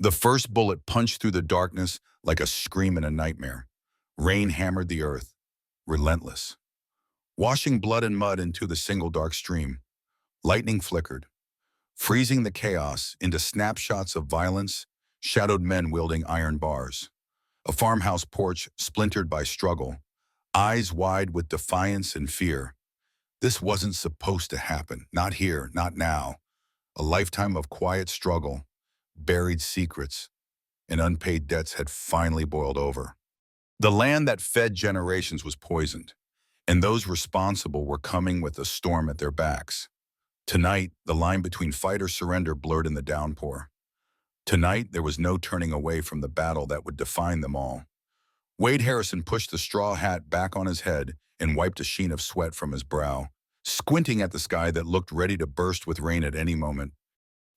The first bullet punched through the darkness like a scream in a nightmare. Rain hammered the earth, relentless, washing blood and mud into the single dark stream. Lightning flickered, freezing the chaos into snapshots of violence, shadowed men wielding iron bars. A farmhouse porch splintered by struggle, eyes wide with defiance and fear. This wasn't supposed to happen. Not here, not now. A lifetime of quiet struggle, buried secrets, and unpaid debts had finally boiled over. The land that fed generations was poisoned, and those responsible were coming with a storm at their backs. Tonight, the line between fight or surrender blurred in the downpour. Tonight, there was no turning away from the battle that would define them all. Wade Harrison pushed the straw hat back on his head and wiped a sheen of sweat from his brow, squinting at the sky that looked ready to burst with rain at any moment.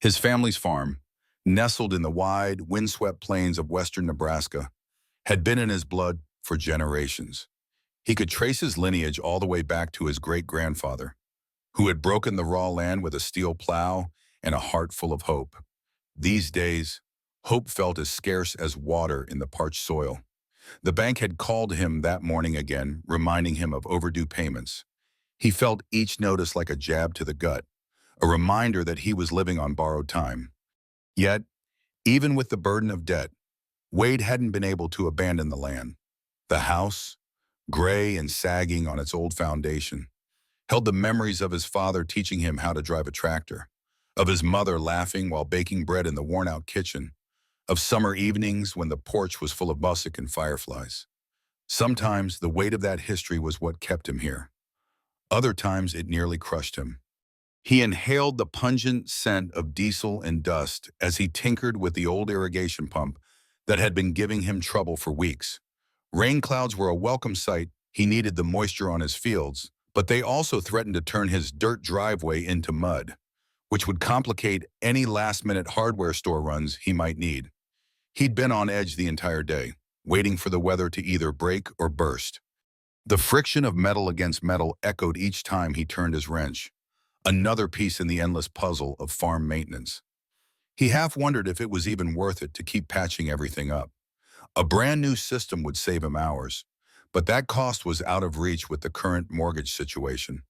His family's farm, nestled in the wide, windswept plains of western Nebraska, had been in his blood for generations. He could trace his lineage all the way back to his great-grandfather, who had broken the raw land with a steel plow and a heart full of hope. These days, hope felt as scarce as water in the parched soil. The bank had called him that morning again, reminding him of overdue payments. He felt each notice like a jab to the gut, a reminder that he was living on borrowed time. Yet, even with the burden of debt, Wade hadn't been able to abandon the land. The house, gray and sagging on its old foundation, held the memories of his father teaching him how to drive a tractor, of his mother laughing while baking bread in the worn-out kitchen, of summer evenings when the porch was full of musk and fireflies. Sometimes the weight of that history was what kept him here. Other times it nearly crushed him. He inhaled the pungent scent of diesel and dust as he tinkered with the old irrigation pump that had been giving him trouble for weeks. Rain clouds were a welcome sight. He needed the moisture on his fields, but they also threatened to turn his dirt driveway into mud, which would complicate any last-minute hardware store runs he might need. He'd been on edge the entire day, waiting for the weather to either break or burst. The friction of metal against metal echoed each time he turned his wrench, another piece in the endless puzzle of farm maintenance. He half wondered if it was even worth it to keep patching everything up. A brand new system would save him hours, but that cost was out of reach with the current mortgage situation.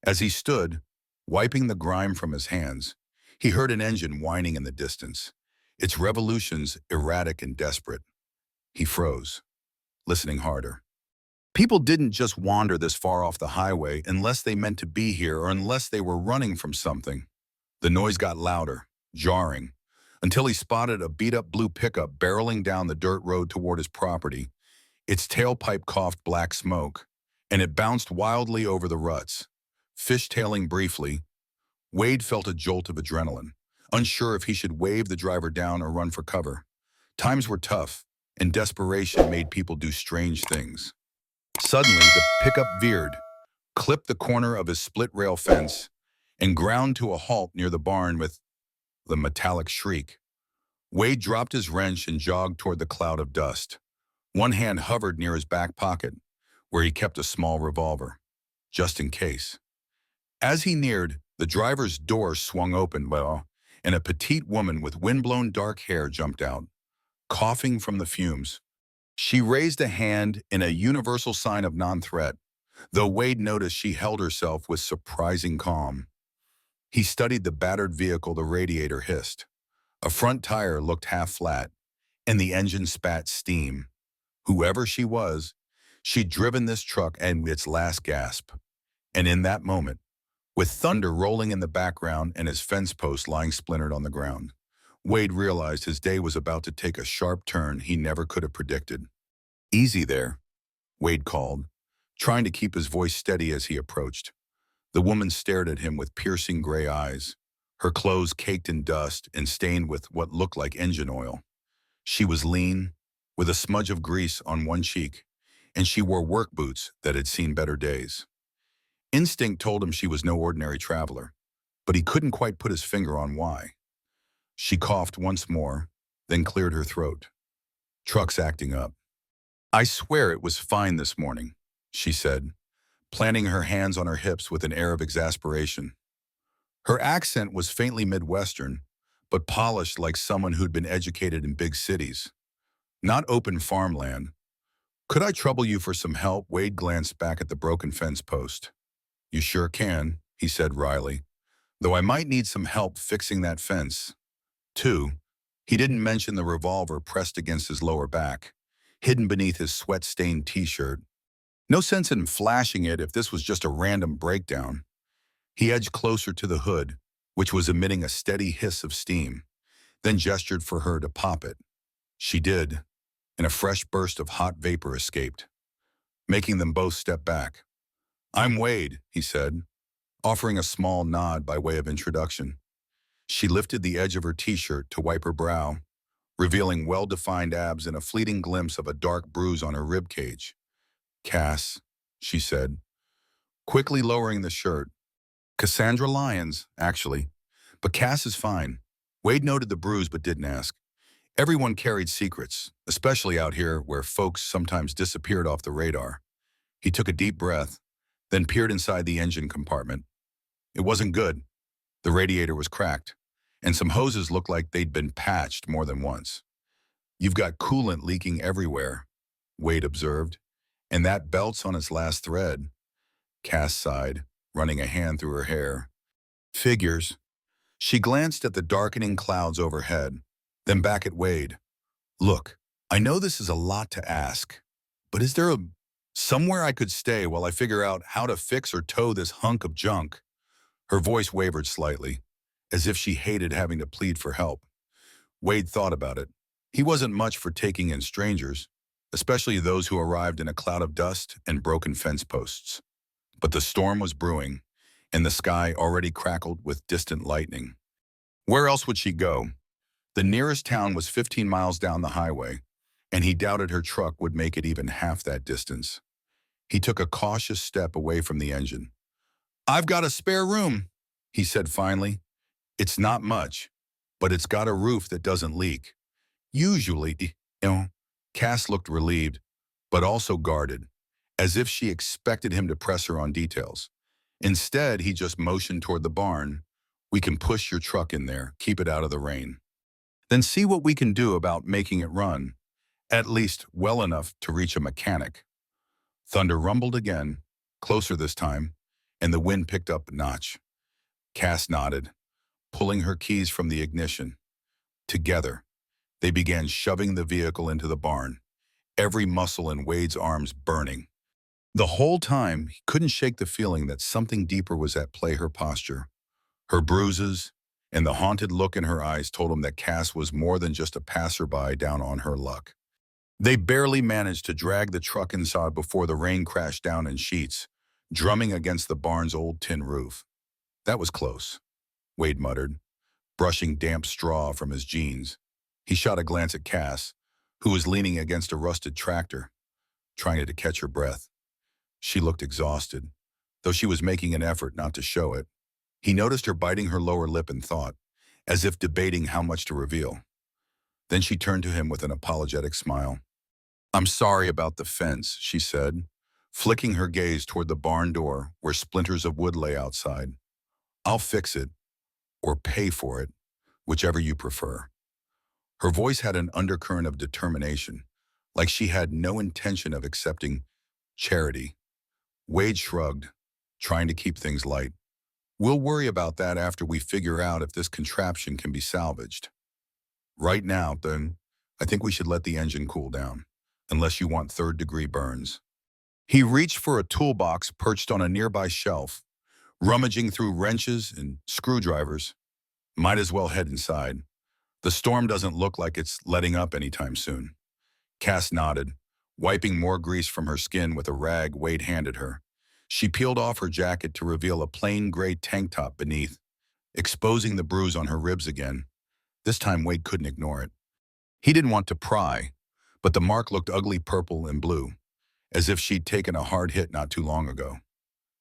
As he stood, wiping the grime from his hands, he heard an engine whining in the distance, its revolutions erratic and desperate. He froze, listening harder. People didn't just wander this far off the highway unless they meant to be here or unless they were running from something. The noise got louder, jarring, until he spotted a beat-up blue pickup barreling down the dirt road toward his property. Its tailpipe coughed black smoke, and it bounced wildly over the ruts. Fishtailing briefly, Wade felt a jolt of adrenaline, unsure if he should wave the driver down or run for cover. Times were tough, and desperation made people do strange things. Suddenly, the pickup veered, clipped the corner of his split-rail fence, and ground to a halt near the barn with the metallic shriek. Wade dropped his wrench and jogged toward the cloud of dust. One hand hovered near his back pocket, where he kept a small revolver, just in case. As he neared, the driver's door swung open, and a petite woman with windblown dark hair jumped out, coughing from the fumes. She raised a hand in a universal sign of non-threat, though Wade noticed she held herself with surprising calm. He studied the battered vehicle. The radiator hissed. A front tire looked half flat, and the engine spat steam. Whoever she was, she'd driven this truck at its last gasp. And in that moment, with thunder rolling in the background and his fence post lying splintered on the ground, Wade realized his day was about to take a sharp turn he never could have predicted. "Easy there," Wade called, trying to keep his voice steady as he approached. The woman stared at him with piercing gray eyes, her clothes caked in dust and stained with what looked like engine oil. She was lean, with a smudge of grease on one cheek, and she wore work boots that had seen better days. Instinct told him she was no ordinary traveler, but he couldn't quite put his finger on why. She coughed once more, then cleared her throat. "Truck's acting up." "I swear it was fine this morning," she said, planting her hands on her hips with an air of exasperation. Her accent was faintly Midwestern, but polished like someone who'd been educated in big cities. Not open farmland. Could I trouble you for some help? Wade glanced back at the broken fence post. You sure can, he said wryly, though I might need some help fixing that fence. Too, he didn't mention the revolver pressed against his lower back, hidden beneath his sweat-stained t-shirt. No sense in flashing it if this was just a random breakdown. He edged closer to the hood, which was emitting a steady hiss of steam, then gestured for her to pop it. She did, and a fresh burst of hot vapor escaped, making them both step back. I'm Wade, he said, offering a small nod by way of introduction. She lifted the edge of her t-shirt to wipe her brow, revealing well-defined abs and a fleeting glimpse of a dark bruise on her rib cage. Cass, she said, quickly lowering the shirt. Cassandra Lyons, actually. But Cass is fine. Wade noted the bruise but didn't ask. Everyone carried secrets, especially out here where folks sometimes disappeared off the radar. He took a deep breath, then peered inside the engine compartment. It wasn't good. The radiator was cracked, and some hoses looked like they'd been patched more than once. You've got coolant leaking everywhere, Wade observed, and that belt's on its last thread. Cass sighed, running a hand through her hair. Figures. She glanced at the darkening clouds overhead, then back at Wade. Look, I know this is a lot to ask, but is there somewhere I could stay while I figure out how to fix or tow this hunk of junk? Her voice wavered slightly, as if she hated having to plead for help. Wade thought about it. He wasn't much for taking in strangers, especially those who arrived in a cloud of dust and broken fence posts. But the storm was brewing, and the sky already crackled with distant lightning. Where else would she go? The nearest town was 15 miles down the highway, and he doubted her truck would make it even half that distance. He took a cautious step away from the engine. I've got a spare room, he said finally. It's not much, but it's got a roof that doesn't leak. Usually, Cass looked relieved, but also guarded, as if she expected him to press her on details. Instead, he just motioned toward the barn. We can push your truck in there, keep it out of the rain. Then see what we can do about making it run, at least well enough to reach a mechanic. Thunder rumbled again, closer this time, and the wind picked up a notch. Cass nodded, pulling her keys from the ignition. Together, they began shoving the vehicle into the barn, every muscle in Wade's arms burning. The whole time, he couldn't shake the feeling that something deeper was at play. Her posture, her bruises, and the haunted look in her eyes told him that Cass was more than just a passerby down on her luck. They barely managed to drag the truck inside before the rain crashed down in sheets, drumming against the barn's old tin roof. That was close, Wade muttered, brushing damp straw from his jeans. He shot a glance at Cass, who was leaning against a rusted tractor, trying to catch her breath. She looked exhausted, though she was making an effort not to show it. He noticed her biting her lower lip in thought, as if debating how much to reveal. Then she turned to him with an apologetic smile. I'm sorry about the fence, she said, flicking her gaze toward the barn door where splinters of wood lay outside. I'll fix it, or pay for it, whichever you prefer. Her voice had an undercurrent of determination, like she had no intention of accepting charity. Wade shrugged, trying to keep things light. We'll worry about that after we figure out if this contraption can be salvaged. Right now, then, I think we should let the engine cool down, unless you want third-degree burns. He reached for a toolbox perched on a nearby shelf, rummaging through wrenches and screwdrivers. Might as well head inside. The storm doesn't look like it's letting up anytime soon. Cass nodded, wiping more grease from her skin with a rag Wade handed her. She peeled off her jacket to reveal a plain gray tank top beneath, exposing the bruise on her ribs again. This time Wade couldn't ignore it. He didn't want to pry, but the mark looked ugly purple and blue, as if she'd taken a hard hit not too long ago.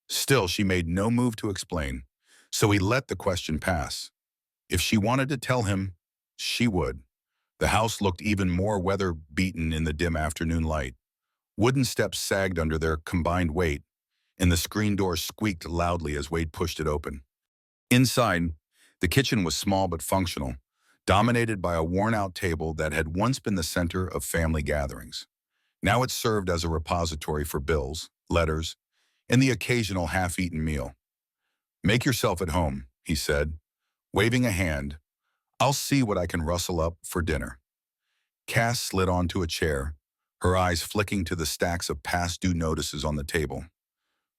Still, she made no move to explain, so he let the question pass. If she wanted to tell him, she would. The house looked even more weather-beaten in the dim afternoon light. Wooden steps sagged under their combined weight, and the screen door squeaked loudly as Wade pushed it open. Inside, the kitchen was small but functional, dominated by a worn-out table that had once been the center of family gatherings. Now it served as a repository for bills, letters, and the occasional half-eaten meal. "Make yourself at home," he said, waving a hand. "I'll see what I can rustle up for dinner." Cass slid onto a chair, her eyes flicking to the stacks of past-due notices on the table.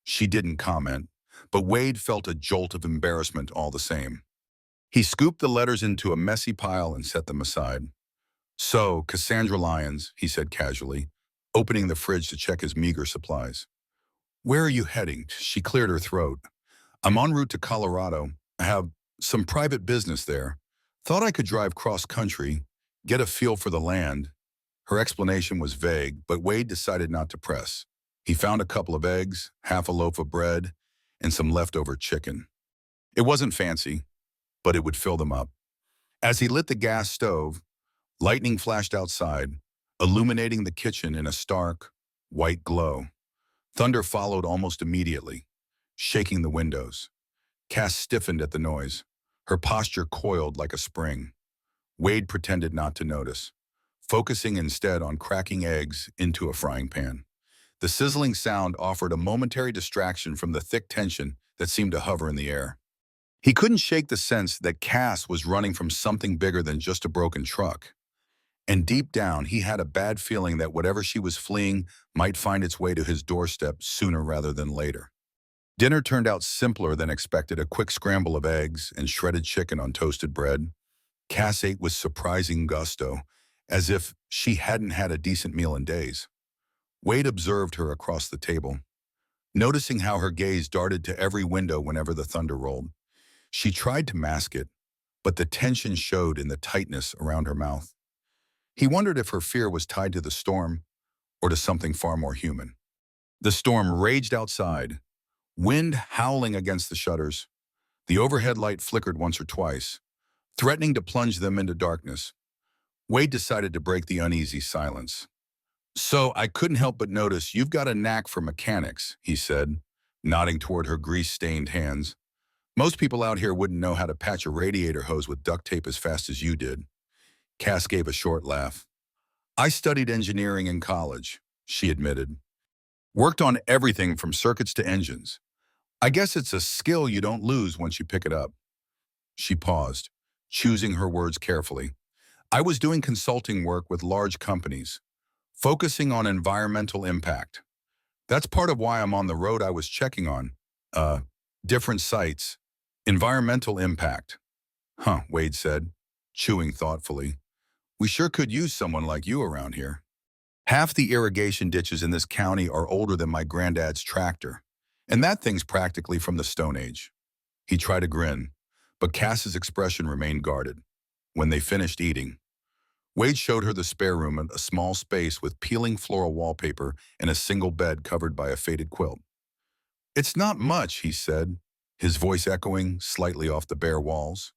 She didn't comment, but Wade felt a jolt of embarrassment all the same. He scooped the letters into a messy pile and set them aside. "So, Cassandra Lyons," he said casually, opening the fridge to check his meager supplies. "Where are you heading?" She cleared her throat. "I'm en route to Colorado. I have some private business there. Thought I could drive cross-country, get a feel for the land." Her explanation was vague, but Wade decided not to press. He found a couple of eggs, half a loaf of bread, and some leftover chicken. It wasn't fancy, but it would fill them up. As he lit the gas stove, lightning flashed outside, illuminating the kitchen in a stark, white glow. Thunder followed almost immediately, shaking the windows. Cass stiffened at the noise. Her posture coiled like a spring. Wade pretended not to notice, focusing instead on cracking eggs into a frying pan. The sizzling sound offered a momentary distraction from the thick tension that seemed to hover in the air. He couldn't shake the sense that Cass was running from something bigger than just a broken truck. And deep down, he had a bad feeling that whatever she was fleeing might find its way to his doorstep sooner rather than later. Dinner turned out simpler than expected, a quick scramble of eggs and shredded chicken on toasted bread. Cass ate with surprising gusto, as if she hadn't had a decent meal in days. Wade observed her across the table, noticing how her gaze darted to every window whenever the thunder rolled. She tried to mask it, but the tension showed in the tightness around her mouth. He wondered if her fear was tied to the storm or to something far more human. The storm raged outside, wind howling against the shutters. The overhead light flickered once or twice, threatening to plunge them into darkness. Wade decided to break the uneasy silence. "So I couldn't help but notice you've got a knack for mechanics," he said, nodding toward her grease-stained hands. "Most people out here wouldn't know how to patch a radiator hose with duct tape as fast as you did." Cass gave a short laugh. "I studied engineering in college," she admitted. "Worked on everything from circuits to engines. I guess it's a skill you don't lose once you pick it up." She paused, choosing her words carefully. "I was doing consulting work with large companies, focusing on environmental impact. That's part of why I'm on the road. I was checking on, different sites. Environmental impact." "Huh," Wade said, chewing thoughtfully. "We sure could use someone like you around here. Half the irrigation ditches in this county are older than my granddad's tractor, and that thing's practically from the Stone Age." He tried to grin, but Cass's expression remained guarded. When they finished eating, Wade showed her the spare room, a small space with peeling floral wallpaper and a single bed covered by a faded quilt. "It's not much," he said, his voice echoing slightly off the bare walls,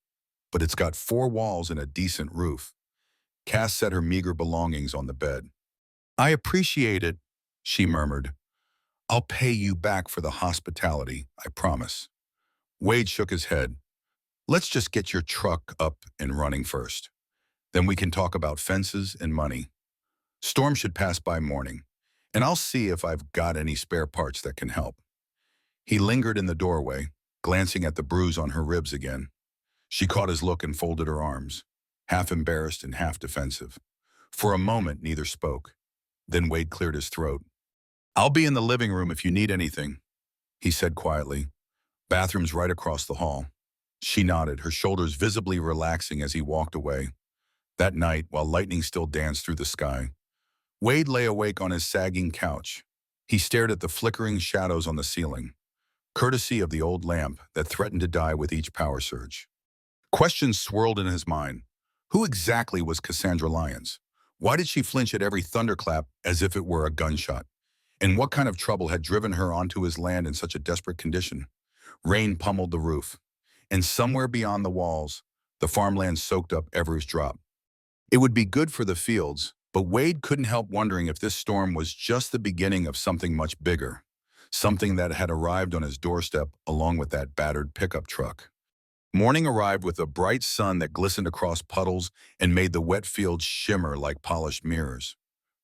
"but it's got 4 walls and a decent roof." Cass set her meager belongings on the bed. "I appreciate it," she murmured. "I'll pay you back for the hospitality, I promise." Wade shook his head. "Let's just get your truck up and running first. Then we can talk about fences and money. Storm should pass by morning, and I'll see if I've got any spare parts that can help." He lingered in the doorway, glancing at the bruise on her ribs again. She caught his look and folded her arms, half embarrassed and half defensive. For a moment, neither spoke. Then Wade cleared his throat. "I'll be in the living room if you need anything," he said quietly. "Bathroom's right across the hall." She nodded, her shoulders visibly relaxing as he walked away. That night, while lightning still danced through the sky, Wade lay awake on his sagging couch. He stared at the flickering shadows on the ceiling, courtesy of the old lamp that threatened to die with each power surge. Questions swirled in his mind. Who exactly was Cassandra Lyons? Why did she flinch at every thunderclap as if it were a gunshot? And what kind of trouble had driven her onto his land in such a desperate condition? Rain pummeled the roof, and somewhere beyond the walls, the farmland soaked up every drop. It would be good for the fields, but Wade couldn't help wondering if this storm was just the beginning of something much bigger, something that had arrived on his doorstep along with that battered pickup truck. Morning arrived with a bright sun that glistened across puddles and made the wet fields shimmer like polished mirrors.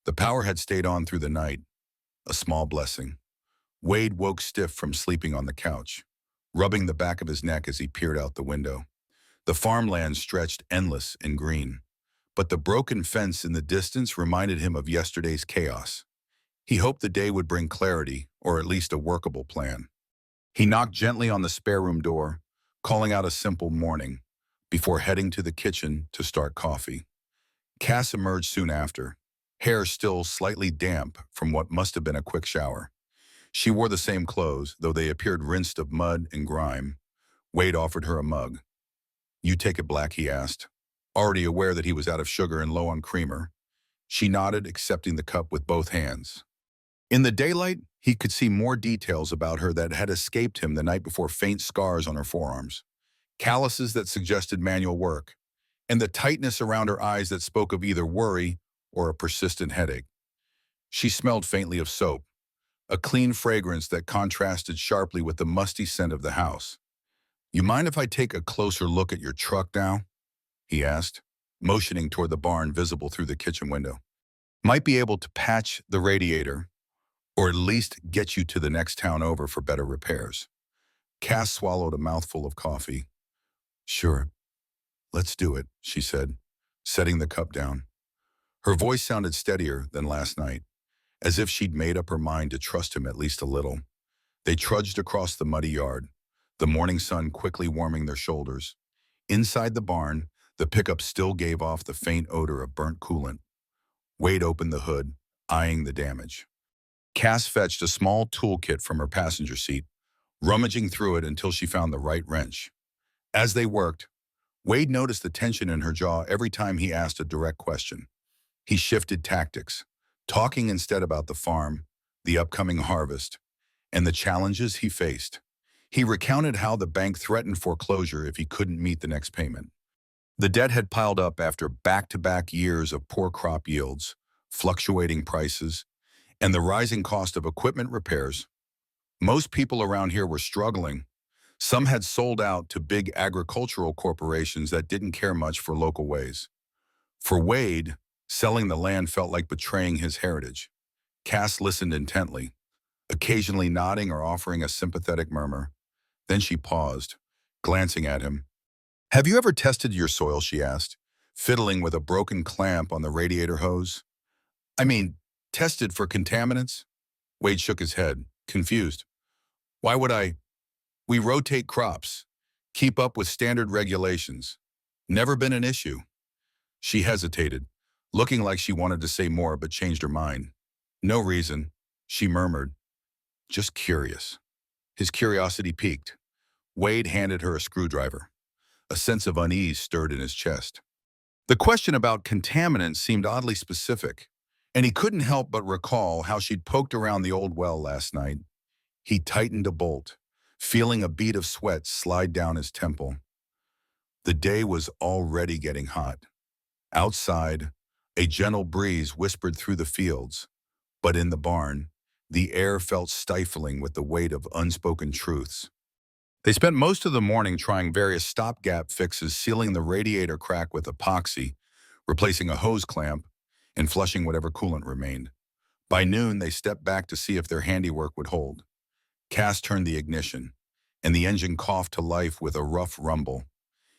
The power had stayed on through the night, a small blessing. Wade woke stiff from sleeping on the couch, rubbing the back of his neck as he peered out the window. The farmland stretched endless and green, but the broken fence in the distance reminded him of yesterday's chaos. He hoped the day would bring clarity, or at least a workable plan. He knocked gently on the spare room door, calling out a simple morning, before heading to the kitchen to start coffee. Cass emerged soon after, hair still slightly damp from what must have been a quick shower. She wore the same clothes, though they appeared rinsed of mud and grime. Wade offered her a mug. "You take it black," he asked, already aware that he was out of sugar and low on creamer. She nodded, accepting the cup with both hands. In the daylight, he could see more details about her that had escaped him the night before: faint scars on her forearms, calluses that suggested manual work, and the tightness around her eyes that spoke of either worry or a persistent headache. She smelled faintly of soap, a clean fragrance that contrasted sharply with the musty scent of the house. "You mind if I take a closer look at your truck now?" he asked, motioning toward the barn visible through the kitchen window. "Might be able to patch the radiator, or at least get you to the next town over for better repairs." Cass swallowed a mouthful of coffee. "Sure, let's do it," she said, setting the cup down. Her voice sounded steadier than last night, as if she'd made up her mind to trust him at least a little. They trudged across the muddy yard, the morning sun quickly warming their shoulders. Inside the barn, the pickup still gave off the faint odor of burnt coolant. Wade opened the hood, eyeing the damage. Cass fetched a small toolkit from her passenger seat, rummaging through it until she found the right wrench. As they worked, Wade noticed the tension in her jaw every time he asked a direct question. He shifted tactics, talking instead about the farm, the upcoming harvest, and the challenges he faced. He recounted how the bank threatened foreclosure if he couldn't meet the next payment. The debt had piled up after back-to-back years of poor crop yields, fluctuating prices, and the rising cost of equipment repairs. Most people around here were struggling. Some had sold out to big agricultural corporations that didn't care much for local ways. For Wade, selling the land felt like betraying his heritage. Cass listened intently, occasionally nodding or offering a sympathetic murmur. Then she paused, glancing at him. "Have you ever tested your soil?" she asked, fiddling with a broken clamp on the radiator hose. "I mean, tested for contaminants?" Wade shook his head, confused. "Why would I? We rotate crops, keep up with standard regulations. Never been an issue." She hesitated, looking like she wanted to say more but changed her mind. "No reason," she murmured. "Just curious." His curiosity piqued. Wade handed her a screwdriver. A sense of unease stirred in his chest. The question about contaminants seemed oddly specific, and he couldn't help but recall how she'd poked around the old well last night. He tightened a bolt, feeling a bead of sweat slide down his temple. The day was already getting hot. Outside, a gentle breeze whispered through the fields, but in the barn, the air felt stifling with the weight of unspoken truths. They spent most of the morning trying various stopgap fixes, sealing the radiator crack with epoxy, replacing a hose clamp, and flushing whatever coolant remained. By noon, they stepped back to see if their handiwork would hold. Cass turned the ignition, and the engine coughed to life with a rough rumble.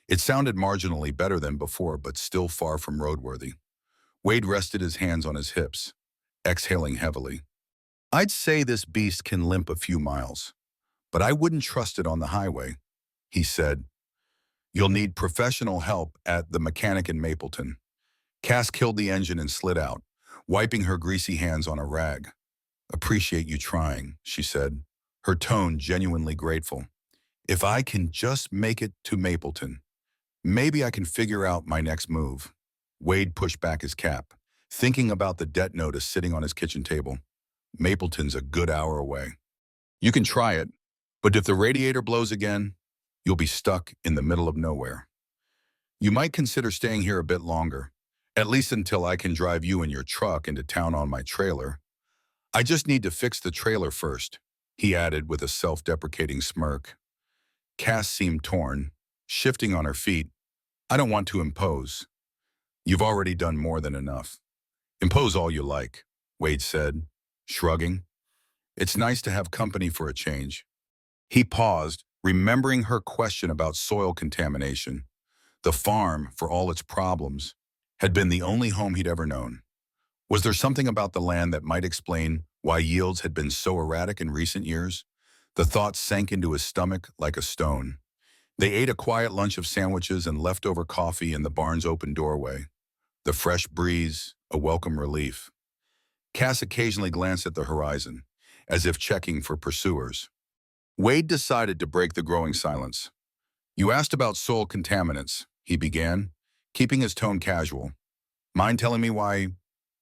It sounded marginally better than before, but still far from roadworthy. Wade rested his hands on his hips, exhaling heavily. "I'd say this beast can limp a few miles, but I wouldn't trust it on the highway," he said. "You'll need professional help at the mechanic in Mapleton." Cass killed the engine and slid out, wiping her greasy hands on a rag. "Appreciate you trying," she said, her tone genuinely grateful. "If I can just make it to Mapleton, maybe I can figure out my next move." Wade pushed back his cap, thinking about the debt notice sitting on his kitchen table. "Mapleton's a good hour away. You can try it, but if the radiator blows again, you'll be stuck in the middle of nowhere. You might consider staying here a bit longer, at least until I can drive you and your truck into town on my trailer. I just need to fix the trailer first," he added with a self-deprecating smirk. Cass seemed torn. shifting on her feet. I don't want to impose. You've already done more than enough. Impose all you like, Wade said, shrugging. It's nice to have company for a change. He paused, remembering her question about soil contamination. The farm, for all its problems, had been the only home he'd ever known. Was there something about the land that might explain why yields had been so erratic in recent years? The thought sank into his stomach like a stone. They ate a quiet lunch of sandwiches and leftover coffee in the barn's open doorway. The fresh breeze, a welcome relief. Cass occasionally glanced at the horizon, as if checking for pursuers. Wade decided to break the growing silence. You asked about soil contaminants, he began, keeping his tone casual. Mind telling me why?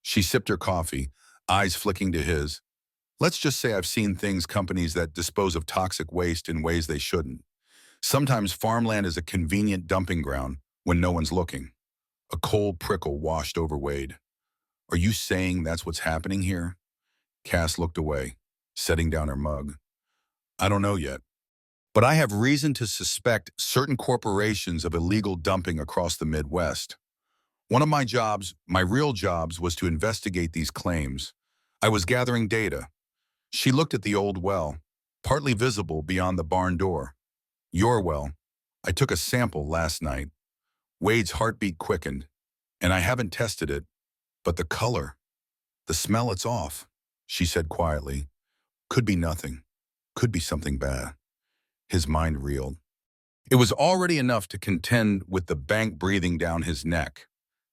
She sipped her coffee, eyes flicking to his. Let's just say I've seen companies that dispose of toxic waste in ways they shouldn't. Sometimes farmland is a convenient dumping ground when no one's looking. A cold prickle washed over Wade. Are you saying that's what's happening here? Cass looked away, setting down her mug. I don't know yet, but I have reason to suspect certain corporations of illegal dumping across the Midwest. One of my real jobs, was to investigate these claims. I was gathering data. She looked at the old well, partly visible beyond the barn door. Your well. I took a sample last night. Wade's heartbeat quickened, and I haven't tested it, but the color, the smell, it's off, she said quietly. Could be nothing. Could be something bad. His mind reeled. It was already enough to contend with the bank breathing down his neck.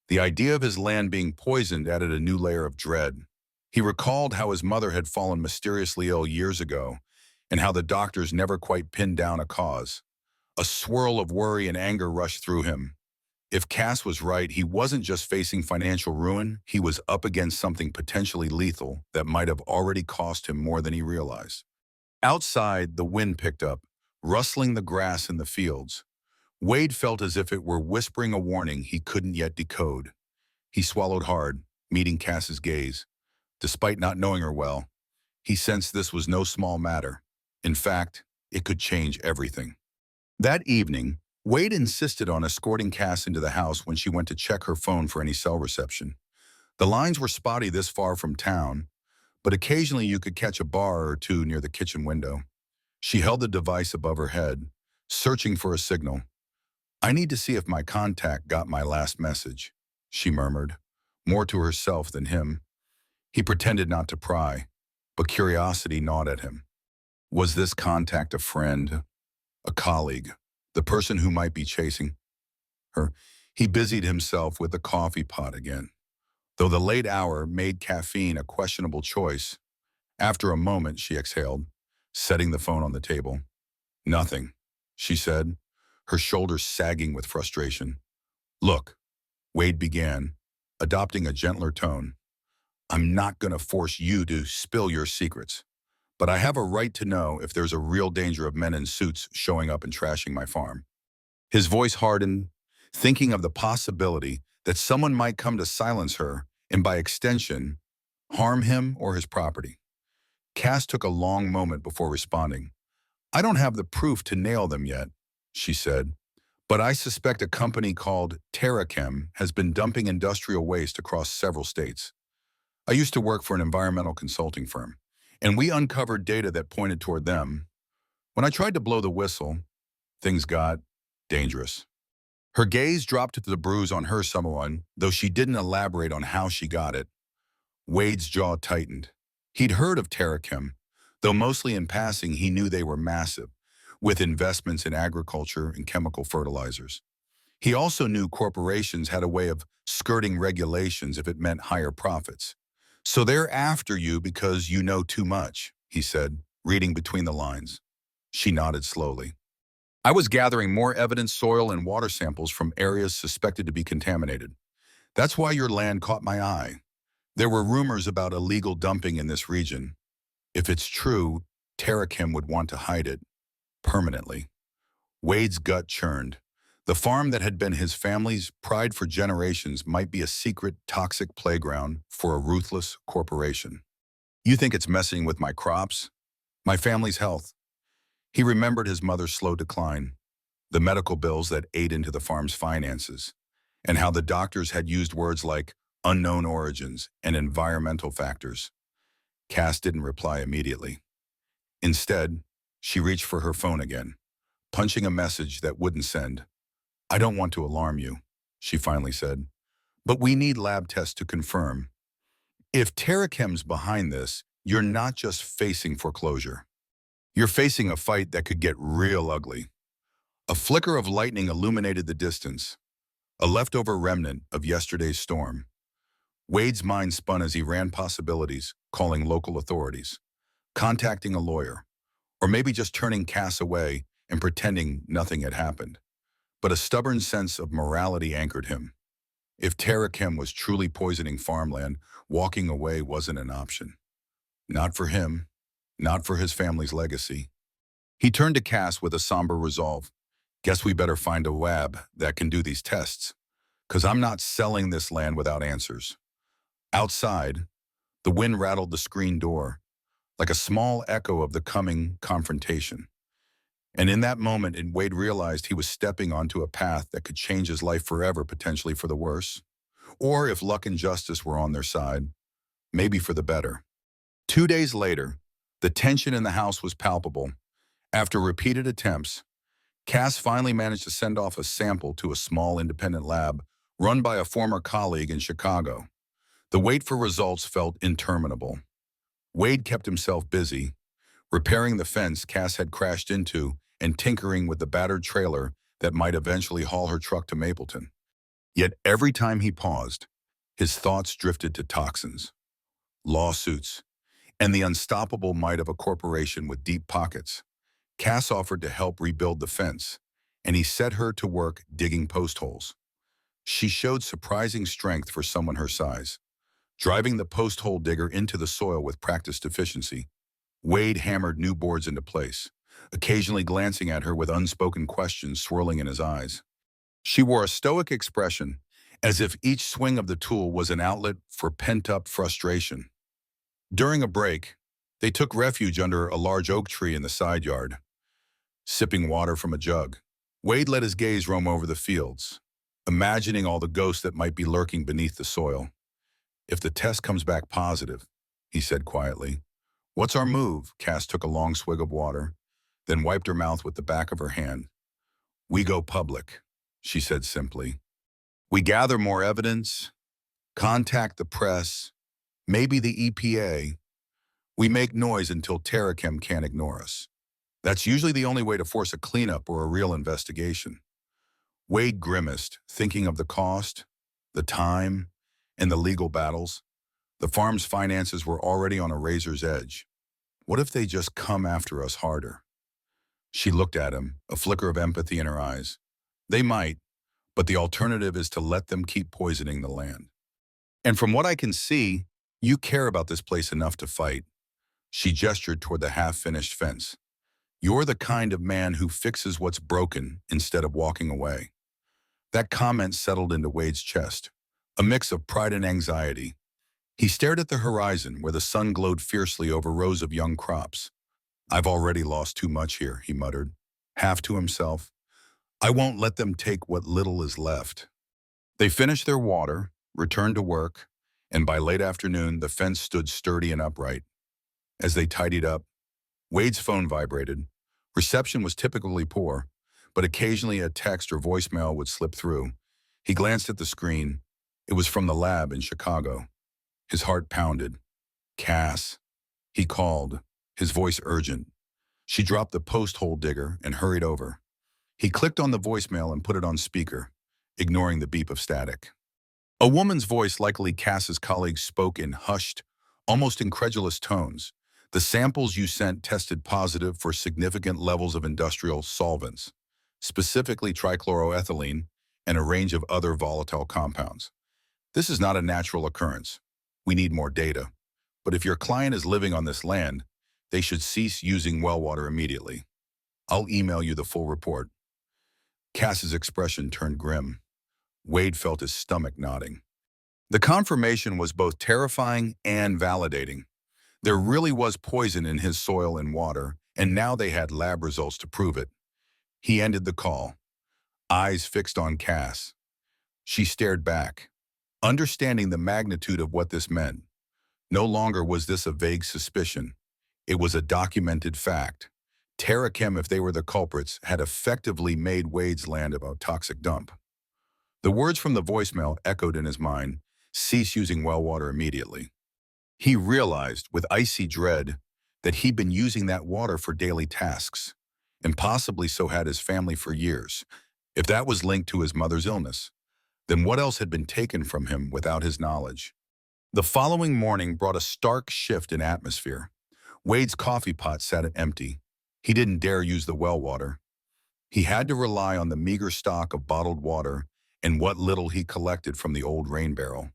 The idea of his land being poisoned added a new layer of dread. He recalled how his mother had fallen mysteriously ill years ago, and how the doctors never quite pinned down a cause. A swirl of worry and anger rushed through him. If Cass was right, he wasn't just facing financial ruin, he was up against something potentially lethal that might have already cost him more than he realized. Outside, the wind picked up, rustling the grass in the fields. Wade felt as if it were whispering a warning he couldn't yet decode. He swallowed hard, meeting Cass's gaze. Despite not knowing her well, he sensed this was no small matter. In fact, it could change everything. That evening, Wade insisted on escorting Cass into the house when she went to check her phone for any cell reception. The lines were spotty this far from town, but occasionally you could catch a bar or two near the kitchen window. She held the device above her head, searching for a signal. I need to see if my contact got my last message, she murmured, more to herself than him. He pretended not to pry, but curiosity gnawed at him. Was this contact a friend, a colleague, the person who might be chasing her? He busied himself with the coffee pot again. Though the late hour made caffeine a questionable choice, after a moment she exhaled, setting the phone on the table. Nothing, she said, her shoulders sagging with frustration. Look, Wade began, adopting a gentler tone. I'm not going to force you to spill your secrets, but I have a right to know if there's a real danger of men in suits showing up and trashing my farm. His voice hardened, thinking of the possibility that someone might come to silence her and, by extension, harm him or his property. Cass took a long moment before responding. I don't have the proof to nail them yet, she said, but I suspect a company called TerraChem has been dumping industrial waste across several states. I used to work for an environmental consulting firm, and we uncovered data that pointed toward them. When I tried to blow the whistle, things got dangerous. Her gaze dropped to the bruise on her someone, though she didn't elaborate on how she got it. Wade's jaw tightened. He'd heard of TerraChem, though mostly in passing he knew they were massive, with investments in agriculture and chemical fertilizers. He also knew corporations had a way of skirting regulations if it meant higher profits. So they're after you because you know too much, he said, reading between the lines. She nodded slowly. I was gathering more evidence, soil and water samples from areas suspected to be contaminated. That's why your land caught my eye. There were rumors about illegal dumping in this region. If it's true, TerraChem would want to hide it permanently. Wade's gut churned. The farm that had been his family's pride for generations might be a secret, toxic playground for a ruthless corporation. You think it's messing with my crops? My family's health? He remembered his mother's slow decline. the medical bills that ate into the farm's finances, and how the doctors had used words like unknown origins and environmental factors. Cass didn't reply immediately. Instead, she reached for her phone again, punching a message that wouldn't send. "I don't want to alarm you," she finally said, "but we need lab tests to confirm. If Terrachem's behind this, you're not just facing foreclosure. You're facing a fight that could get real ugly." A flicker of lightning illuminated the distance, a leftover remnant of yesterday's storm. Wade's mind spun as he ran possibilities, calling local authorities, contacting a lawyer, or maybe just turning Cass away and pretending nothing had happened. But a stubborn sense of morality anchored him. If Terrachem was truly poisoning farmland, walking away wasn't an option. Not for him, not for his family's legacy. He turned to Cass with a somber resolve. "Guess we better find a lab that can do these tests, 'cause I'm not selling this land without answers." Outside, the wind rattled the screen door, like a small echo of the coming confrontation. And in that moment, Wade realized he was stepping onto a path that could change his life forever, potentially for the worse. Or if luck and justice were on their side, maybe for the better. 2 days later, the tension in the house was palpable. After repeated attempts, Cass finally managed to send off a sample to a small independent lab run by a former colleague in Chicago. The wait for results felt interminable. Wade kept himself busy, repairing the fence Cass had crashed into and tinkering with the battered trailer that might eventually haul her truck to Mapleton. Yet every time he paused, his thoughts drifted to toxins, lawsuits, and the unstoppable might of a corporation with deep pockets. Cass offered to help rebuild the fence, and he set her to work digging post holes. She showed surprising strength for someone her size, driving the post hole digger into the soil with practiced efficiency. Wade hammered new boards into place, occasionally glancing at her with unspoken questions swirling in his eyes. She wore a stoic expression, as if each swing of the tool was an outlet for pent-up frustration. During a break, they took refuge under a large oak tree in the side yard, sipping water from a jug. Wade let his gaze roam over the fields, imagining all the ghosts that might be lurking beneath the soil. "If the test comes back positive," he said quietly. "What's our move?" Cass took a long swig of water, then wiped her mouth with the back of her hand. "We go public," she said simply. "We gather more evidence, contact the press, maybe the EPA. We make noise until Terrachem can't ignore us. That's usually the only way to force a cleanup or a real investigation." Wade grimaced, thinking of the cost, the time, and the legal battles. The farm's finances were already on a razor's edge. What if they just come after us harder? She looked at him, a flicker of empathy in her eyes. They might, but the alternative is to let them keep poisoning the land. "And from what I can see, you care about this place enough to fight." She gestured toward the half-finished fence. "You're the kind of man who fixes what's broken instead of walking away." That comment settled into Wade's chest, a mix of pride and anxiety. He stared at the horizon where the sun glowed fiercely over rows of young crops. "I've already lost too much here," he muttered, half to himself. "I won't let them take what little is left." They finished their water, returned to work, and by late afternoon, the fence stood sturdy and upright. As they tidied up, Wade's phone vibrated. Reception was typically poor, but occasionally a text or voicemail would slip through. He glanced at the screen. It was from the lab in Chicago. His heart pounded. "Cass," he called, his voice urgent. She dropped the post hole digger and hurried over. He clicked on the voicemail and put it on speaker, ignoring the beep of static. A woman's voice, likely Cass's colleague, spoke in hushed, almost incredulous tones. "The samples you sent tested positive for significant levels of industrial solvents, specifically trichloroethylene and a range of other volatile compounds. This is not a natural occurrence. We need more data. But if your client is living on this land, they should cease using well water immediately. I'll email you the full report." Cass's expression turned grim. Wade felt his stomach knotting. The confirmation was both terrifying and validating. There really was poison in his soil and water, and now they had lab results to prove it. He ended the call, eyes fixed on Cass. She stared back, understanding the magnitude of what this meant. No longer was this a vague suspicion. It was a documented fact. Tara Kim, if they were the culprits, had effectively made Wade's land a toxic dump. The words from the voicemail echoed in his mind, cease using well water immediately. He realized, with icy dread, that he'd been using that water for daily tasks, and possibly so had his family for years. If that was linked to his mother's illness, then what else had been taken from him without his knowledge? The following morning brought a stark shift in atmosphere. Wade's coffee pot sat empty. He didn't dare use the well water. He had to rely on the meager stock of bottled water and what little he collected from the old rain barrel.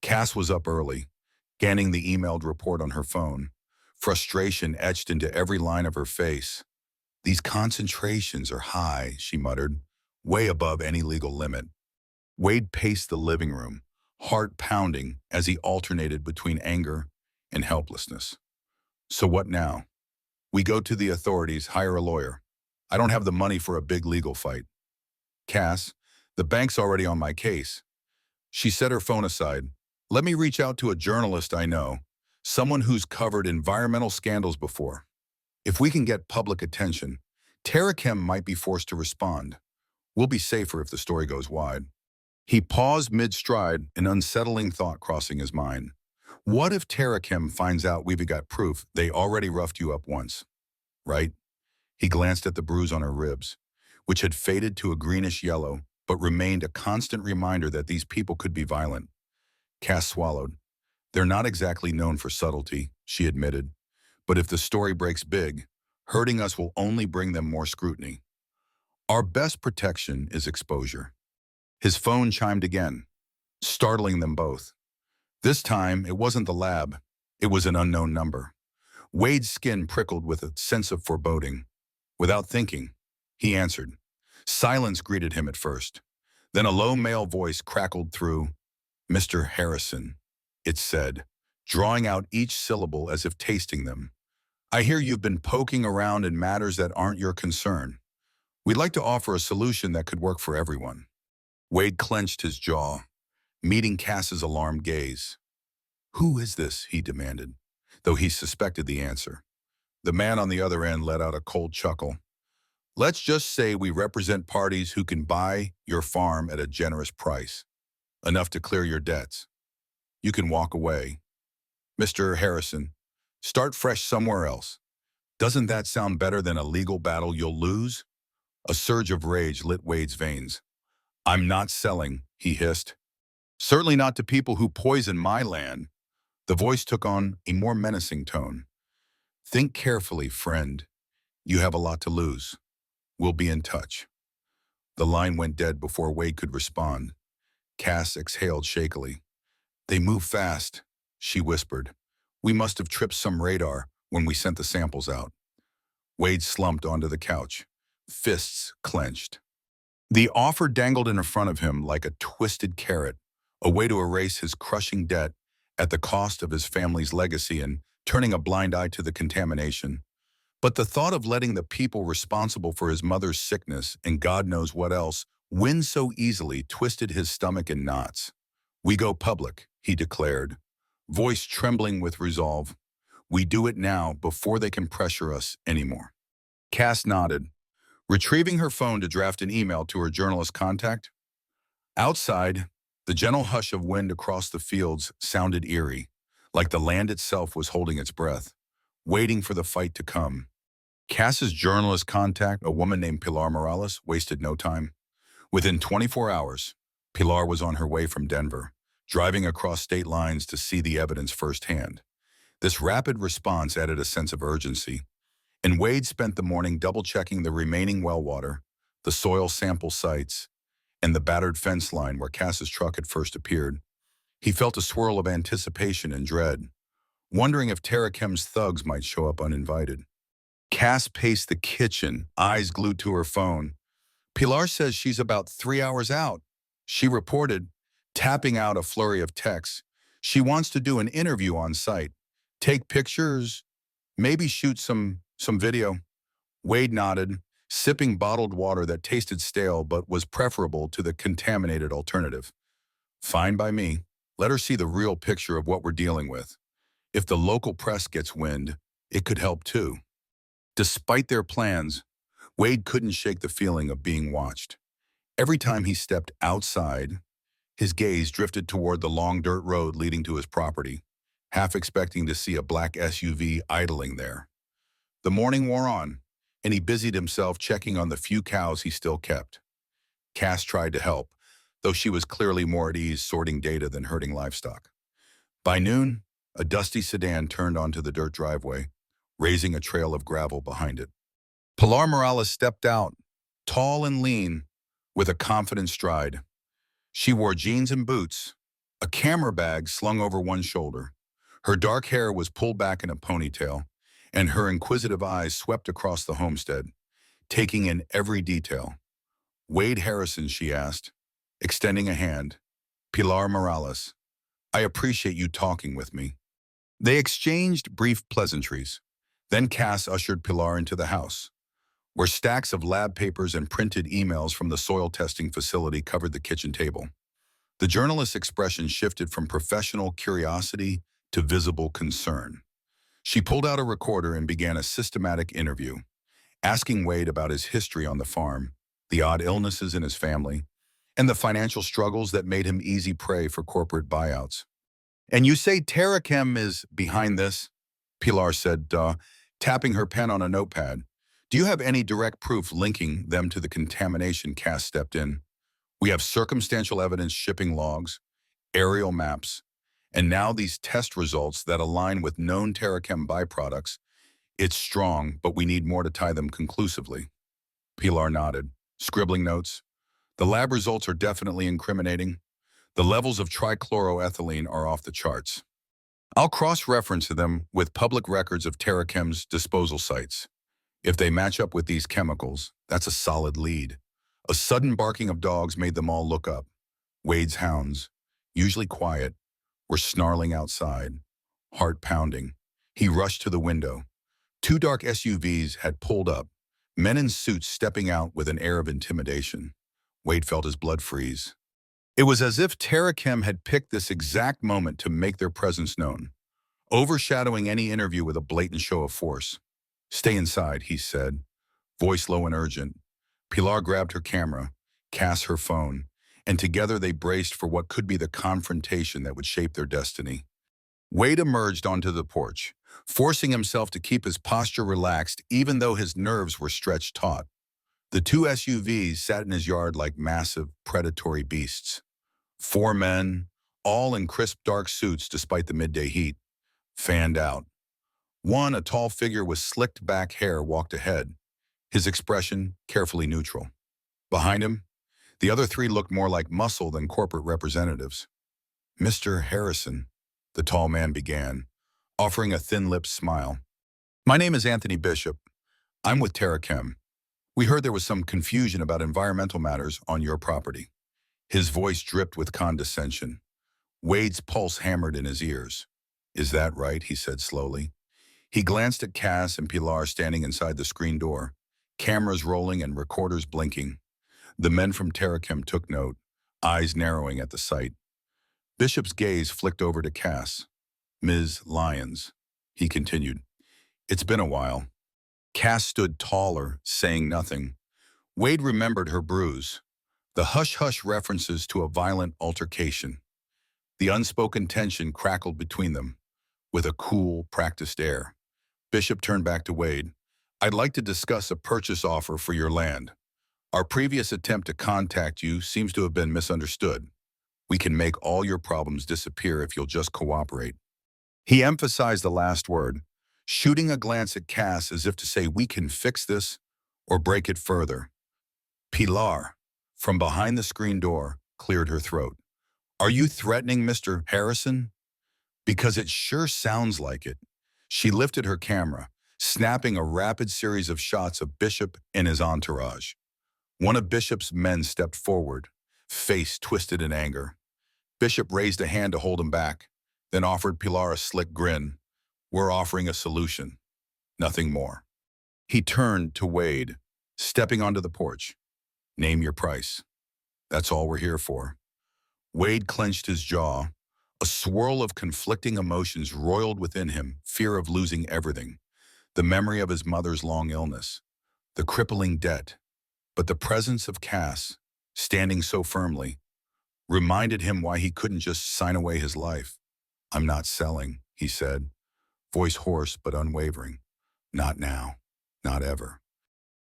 Cass was up early, scanning the emailed report on her phone. Frustration etched into every line of her face. "These concentrations are high," she muttered, "way above any legal limit." Wade paced the living room, heart pounding as he alternated between anger and helplessness. So what now? We go to the authorities, hire a lawyer. I don't have the money for a big legal fight. Cass, the bank's already on my case. She set her phone aside. Let me reach out to a journalist I know, someone who's covered environmental scandals before. If we can get public attention, Tara Kim might be forced to respond. We'll be safer if the story goes wide. He paused mid-stride, an unsettling thought crossing his mind. What if Tara Kim finds out we've got proof they already roughed you up once? Right? He glanced at the bruise on her ribs, which had faded to a greenish yellow, but remained a constant reminder that these people could be violent. Cass swallowed. They're not exactly known for subtlety, she admitted. But if the story breaks big, hurting us will only bring them more scrutiny. Our best protection is exposure. His phone chimed again, startling them both. This time, it wasn't the lab. It was an unknown number. Wade's skin prickled with a sense of foreboding. Without thinking, he answered. Silence greeted him at first. Then a low male voice crackled through. "Mr. Harrison," it said, drawing out each syllable as if tasting them. "I hear you've been poking around in matters that aren't your concern. We'd like to offer a solution that could work for everyone." Wade clenched his jaw, meeting Cass's alarmed gaze. "Who is this?" he demanded, though he suspected the answer. The man on the other end let out a cold chuckle. "Let's just say we represent parties who can buy your farm at a generous price, enough to clear your debts. You can walk away. Mr. Harrison, start fresh somewhere else. Doesn't that sound better than a legal battle you'll lose?" A surge of rage lit Wade's veins. "I'm not selling," he hissed. "Certainly not to people who poison my land." The voice took on a more menacing tone. "Think carefully, friend. You have a lot to lose. We'll be in touch." The line went dead before Wade could respond. Cass exhaled shakily. "They move fast," she whispered. "We must have tripped some radar when we sent the samples out." Wade slumped onto the couch, fists clenched. The offer dangled in front of him like a twisted carrot, a way to erase his crushing debt at the cost of his family's legacy and turning a blind eye to the contamination. But the thought of letting the people responsible for his mother's sickness and God knows what else win so easily twisted his stomach in knots. "We go public," he declared, voice trembling with resolve. "We do it now before they can pressure us anymore." Cass nodded, retrieving her phone to draft an email to her journalist contact. Outside, the gentle hush of wind across the fields sounded eerie, like the land itself was holding its breath, waiting for the fight to come. Cass's journalist contact, a woman named Pilar Morales, wasted no time. Within 24 hours, Pilar was on her way from Denver, driving across state lines to see the evidence firsthand. This rapid response added a sense of urgency, and Wade spent the morning double-checking the remaining well water, the soil sample sites, and the battered fence line where Cass's truck had first appeared. He felt a swirl of anticipation and dread, wondering if Tara Kim's thugs might show up uninvited. Cass paced the kitchen, eyes glued to her phone. "Pilar says she's about 3 hours out," she reported, tapping out a flurry of texts. "She wants to do an interview on site, take pictures, maybe shoot some video." Wade nodded, sipping bottled water that tasted stale but was preferable to the contaminated alternative. Fine by me. Let her see the real picture of what we're dealing with. If the local press gets wind, it could help too. Despite their plans, Wade couldn't shake the feeling of being watched. Every time he stepped outside, his gaze drifted toward the long dirt road leading to his property, half expecting to see a black SUV idling there. The morning wore on, and he busied himself checking on the few cows he still kept. Cass tried to help, though she was clearly more at ease sorting data than herding livestock. By noon, a dusty sedan turned onto the dirt driveway, raising a trail of gravel behind it. Pilar Morales stepped out, tall and lean, with a confident stride. She wore jeans and boots, a camera bag slung over one shoulder. Her dark hair was pulled back in a ponytail, and her inquisitive eyes swept across the homestead, taking in every detail. "Wade Harrison," she asked, extending a hand. "Pilar Morales, I appreciate you talking with me." They exchanged brief pleasantries. Then Cass ushered Pilar into the house, where stacks of lab papers and printed emails from the soil testing facility covered the kitchen table. The journalist's expression shifted from professional curiosity to visible concern. She pulled out a recorder and began a systematic interview, asking Wade about his history on the farm, the odd illnesses in his family, and the financial struggles that made him easy prey for corporate buyouts. "And you say Terrachem is behind this?" Pilar said, tapping her pen on a notepad. "Do you have any direct proof linking them to the contamination?" Cass stepped in. "We have circumstantial evidence, shipping logs, aerial maps, and now these test results that align with known Terrachem byproducts. It's strong, but we need more to tie them conclusively." Pilar nodded, scribbling notes. "The lab results are definitely incriminating. The levels of trichloroethylene are off the charts. I'll cross-reference them with public records of Terrachem's disposal sites. If they match up with these chemicals, that's a solid lead." A sudden barking of dogs made them all look up. Wade's hounds, usually quiet, were snarling outside, heart pounding. He rushed to the window. Two dark SUVs had pulled up, men in suits stepping out with an air of intimidation. Wade felt his blood freeze. It was as if Terrachem had picked this exact moment to make their presence known, overshadowing any interview with a blatant show of force. "Stay inside," he said, voice low and urgent. Pilar grabbed her camera, Cass her phone, and together they braced for what could be the confrontation that would shape their destiny. Wade emerged onto the porch, forcing himself to keep his posture relaxed even though his nerves were stretched taut. The two SUVs sat in his yard like massive, predatory beasts. Four men, all in crisp dark suits despite the midday heat, fanned out. One, a tall figure with slicked back hair, walked ahead, his expression carefully neutral. Behind him, the other three looked more like muscle than corporate representatives. "Mr. Harrison," the tall man began, offering a thin-lipped smile. "My name is Anthony Bishop. I'm with Terrachem. We heard there was some confusion about environmental matters on your property." His voice dripped with condescension. Wade's pulse hammered in his ears. "Is that right?" he said slowly. He glanced at Cass and Pilar standing inside the screen door, cameras rolling and recorders blinking. The men from Terrachem took note, eyes narrowing at the sight. Bishop's gaze flicked over to Cass. "Ms. Lyons," he continued. "It's been a while." Cass stood taller, saying nothing. Wade remembered her bruise, the hush-hush references to a violent altercation. The unspoken tension crackled between them, with a cool, practiced air. Bishop turned back to Wade. "I'd like to discuss a purchase offer for your land. Our previous attempt to contact you seems to have been misunderstood. We can make all your problems disappear if you'll just cooperate." He emphasized the last word, shooting a glance at Cass as if to say, "We can fix this or break it further." Pilar, from behind the screen door, cleared her throat. "Are you threatening Mr. Harrison? Because it sure sounds like it." She lifted her camera, snapping a rapid series of shots of Bishop and his entourage. One of Bishop's men stepped forward, face twisted in anger. Bishop raised a hand to hold him back, then offered Pilar a slick grin. "We're offering a solution, nothing more." He turned to Wade. Stepping onto the porch. Name your price. That's all we're here for. Wade clenched his jaw. A swirl of conflicting emotions roiled within him, fear of losing everything, the memory of his mother's long illness, the crippling debt. But the presence of Cass, standing so firmly, reminded him why he couldn't just sign away his life. "I'm not selling," he said, voice hoarse but unwavering. "Not now. Not ever."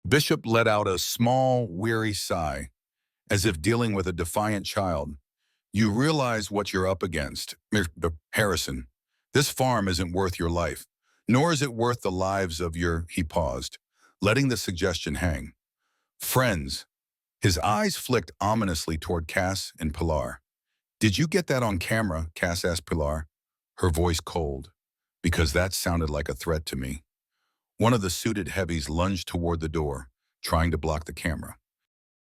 Bishop let out a small, weary sigh, as if dealing with a defiant child. "You realize what you're up against, Harrison. This farm isn't worth your life, nor is it worth the lives of your—" He paused, letting the suggestion hang. "Friends." His eyes flicked ominously toward Cass and Pilar. "Did you get that on camera?" Cass asked Pilar, her voice cold. "Because that sounded like a threat to me." One of the suited heavies lunged toward the door, trying to block the camera.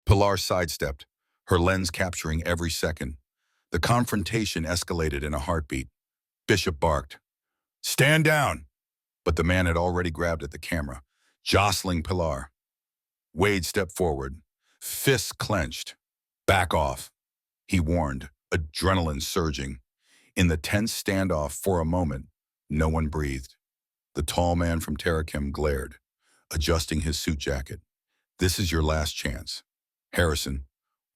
Pilar sidestepped, her lens capturing every second. The confrontation escalated in a heartbeat. Bishop barked, "Stand down!" But the man had already grabbed at the camera, jostling Pilar. Wade stepped forward, fists clenched. "Back off," he warned, adrenaline surging. In the tense standoff, for a moment, no one breathed. The tall man from Tarakim glared, adjusting his suit jacket. "This is your last chance. Harrison,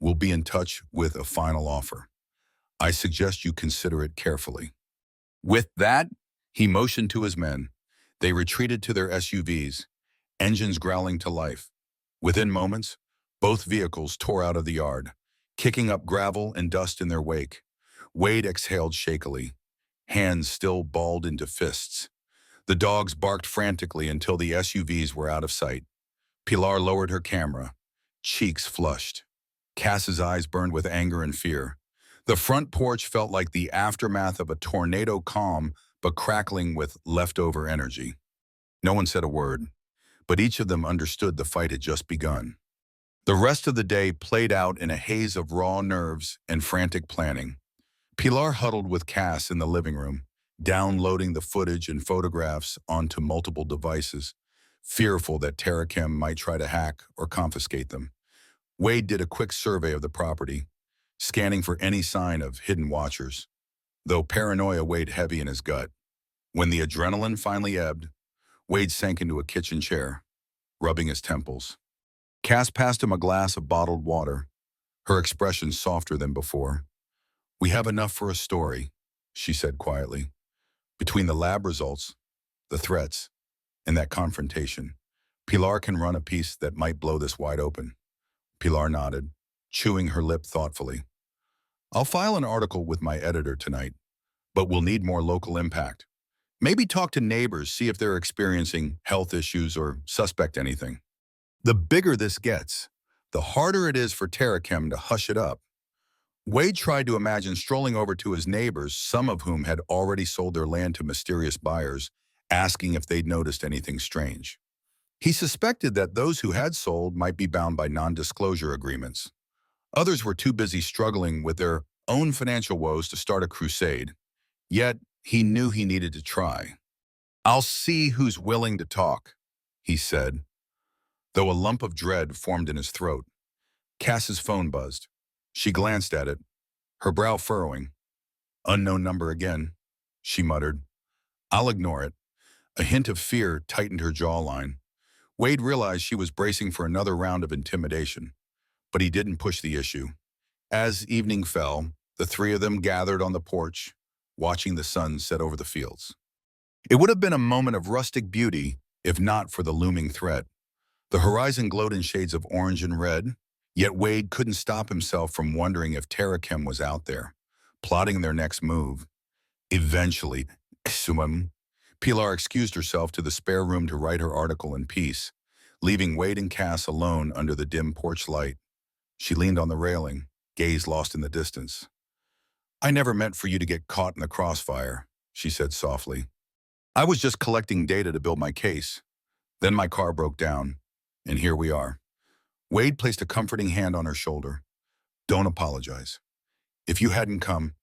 we'll be in touch with a final offer. I suggest you consider it carefully." With that, he motioned to his men. They retreated to their SUVs, engines growling to life. Within moments, both vehicles tore out of the yard, kicking up gravel and dust in their wake. Wade exhaled shakily, hands still balled into fists. The dogs barked frantically until the SUVs were out of sight. Pilar lowered her camera, cheeks flushed. Cass's eyes burned with anger and fear. The front porch felt like the aftermath of a tornado calm, but crackling with leftover energy. No one said a word, but each of them understood the fight had just begun. The rest of the day played out in a haze of raw nerves and frantic planning. Pilar huddled with Cass in the living room, downloading the footage and photographs onto multiple devices, fearful that Tarakim might try to hack or confiscate them. Wade did a quick survey of the property, scanning for any sign of hidden watchers, though paranoia weighed heavy in his gut. When the adrenaline finally ebbed, Wade sank into a kitchen chair, rubbing his temples. Cass passed him a glass of bottled water, her expression softer than before. "We have enough for a story," she said quietly. "Between the lab results, the threats, and that confrontation, Pilar can run a piece that might blow this wide open." Pilar nodded, chewing her lip thoughtfully. "I'll file an article with my editor tonight, but we'll need more local impact. Maybe talk to neighbors, see if they're experiencing health issues or suspect anything." The bigger this gets, the harder it is for Tarakim to hush it up. Wade tried to imagine strolling over to his neighbors, some of whom had already sold their land to mysterious buyers, asking if they'd noticed anything strange. He suspected that those who had sold might be bound by non-disclosure agreements. Others were too busy struggling with their own financial woes to start a crusade. Yet, he knew he needed to try. "I'll see who's willing to talk," he said, though a lump of dread formed in his throat. Cass's phone buzzed. She glanced at it, her brow furrowing. "Unknown number again," she muttered. "I'll ignore it." A hint of fear tightened her jawline. Wade realized she was bracing for another round of intimidation, but he didn't push the issue. As evening fell, the three of them gathered on the porch, watching the sun set over the fields. It would have been a moment of rustic beauty if not for the looming threat. The horizon glowed in shades of orange and red, yet Wade couldn't stop himself from wondering if Tarakim was out there, plotting their next move. Eventually, Pilar excused herself to the spare room to write her article in peace, leaving Wade and Cass alone under the dim porch light. She leaned on the railing, gaze lost in the distance. "I never meant for you to get caught in the crossfire," she said softly. "I was just collecting data to build my case. Then my car broke down, and here we are." Wade placed a comforting hand on her shoulder. "Don't apologize. If you hadn't come,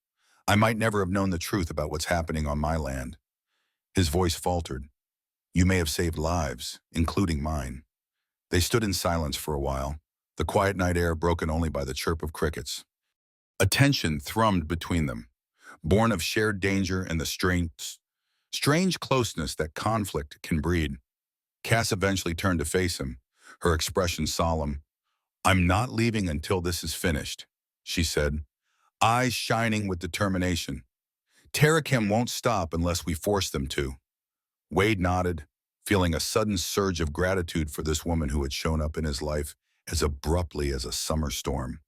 I might never have known the truth about what's happening on my land." His voice faltered. "You may have saved lives, including mine." They stood in silence for a while, the quiet night air broken only by the chirp of crickets. A tension thrummed between them, born of shared danger and the strange closeness that conflict can breed. Cass eventually turned to face him, her expression solemn. "I'm not leaving until this is finished," she said, eyes shining with determination. "Terrakim won't stop unless we force them to." Wade nodded, feeling a sudden surge of gratitude for this woman who had shown up in his life as abruptly as a summer storm.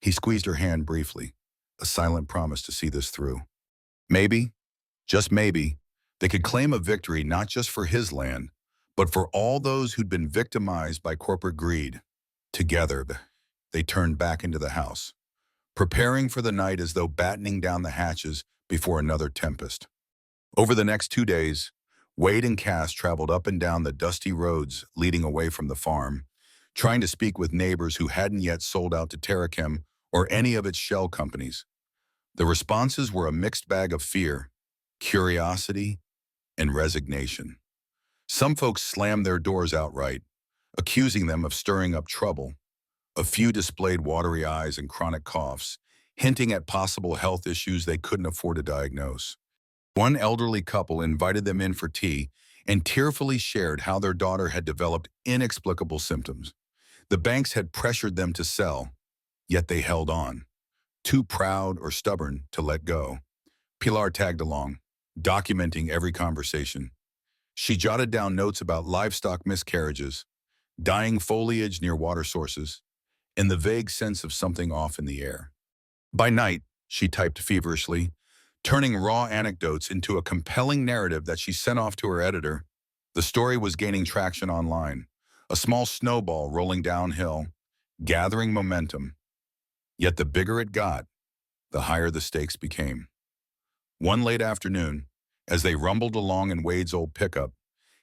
He squeezed her hand briefly, a silent promise to see this through. Maybe, just maybe, they could claim a victory not just for his land, but for all those who'd been victimized by corporate greed. Together, they turned back into the house, preparing for the night as though battening down the hatches before another tempest. Over the next 2 days, Wade and Cass traveled up and down the dusty roads leading away from the farm, trying to speak with neighbors who hadn't yet sold out to Terrachem or any of its shell companies. The responses were a mixed bag of fear, curiosity, and resignation. Some folks slammed their doors outright, accusing them of stirring up trouble. A few displayed watery eyes and chronic coughs, hinting at possible health issues they couldn't afford to diagnose. One elderly couple invited them in for tea and tearfully shared how their daughter had developed inexplicable symptoms. The banks had pressured them to sell, yet they held on, too proud or stubborn to let go. Pilar tagged along, documenting every conversation. She jotted down notes about livestock miscarriages, dying foliage near water sources, and the vague sense of something off in the air. By night, she typed feverishly, turning raw anecdotes into a compelling narrative that she sent off to her editor. The story was gaining traction online, a small snowball rolling downhill, gathering momentum. Yet the bigger it got, the higher the stakes became. One late afternoon, as they rumbled along in Wade's old pickup,